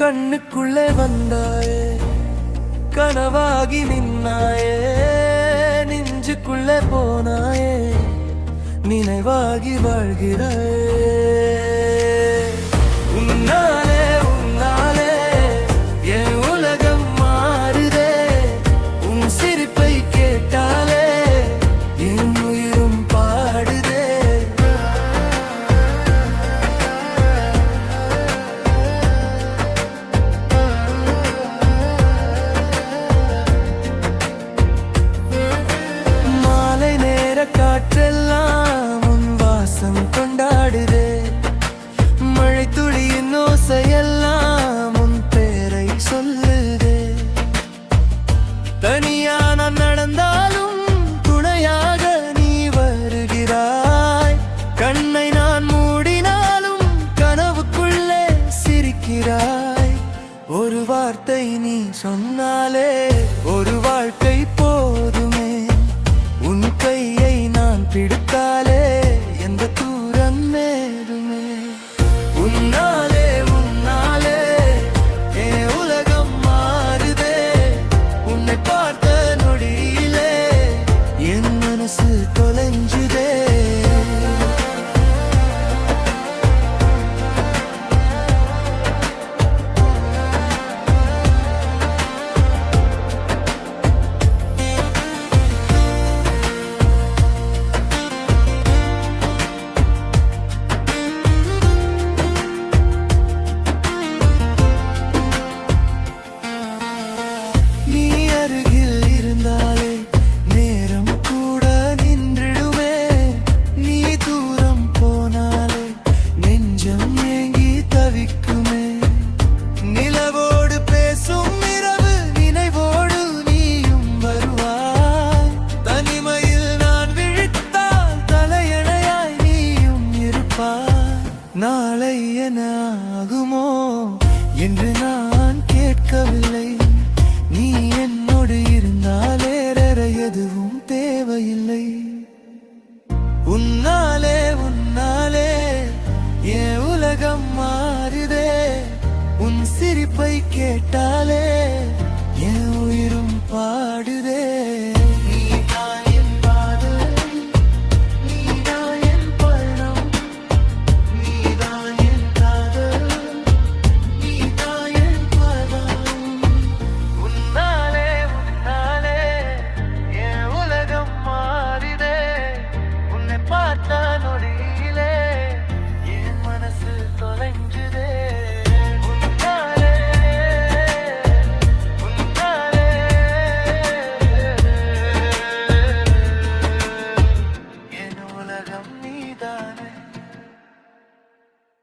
கண்ணுக்குள்ளே வந்தாயே, கனவாகி நின்னாயே, நெஞ்சுக்குள்ளே போனாயே, நினைவாகி வாழ்கிறாயே. உன்னாலே உன்னாலே என் உலகம் மாறுதே, உன் சிரிப்பை கேட்டாலே என் உயிரும் பாடுதே. மாலை நேர காற்றெல்லாம் உன் வாசம் கொண்டாடுதே, மழை துளியின் ஓசையெல்லாம் உன் பேரை சொல்லுதே. தனியா நான் நடந்தாலும் துணையாக நீ வருகிறாய், கண்ணை நான் மூடினாலும் கனவுக்குள்ளே சிரிக்கிறாய். ஒரு வார்த்தை நீ சொன்னாலே ஒரு வாழ்க்கை போதுமே, உன் கையை நான் பிடித்தாலே எந்த தூரம் நேருமே. உன்னாலே உன்னாலே என் உலகம் மாறுதே, உன்னை பார்த்த நொடியிலே என் மனசு தொலைஞ்சுதே. நீ அருகில் இருந்தாலே நேரம் கூட நின்றிடுமே, நீ தூரம் போனாலே நெஞ்சம் ஏங்கி தவிக்குமே. நிலவோடு பேசும் இரவு நினைவோடு நீயும் வருவாய், தனிமையில் நான் விழித்தால் தலையணையாய் நீயும் இருப்பாய். நாளை என்ன ஆகுமோ என்று நான் கேட்கவில்லை, நீ என்னோடு இருந்தாலே வேற எதுவும் தேவையில்லை. உன்னாலே உன்னாலே என் உலகம் மாறுதே, உன் சிரிப்பை கேட்டாலே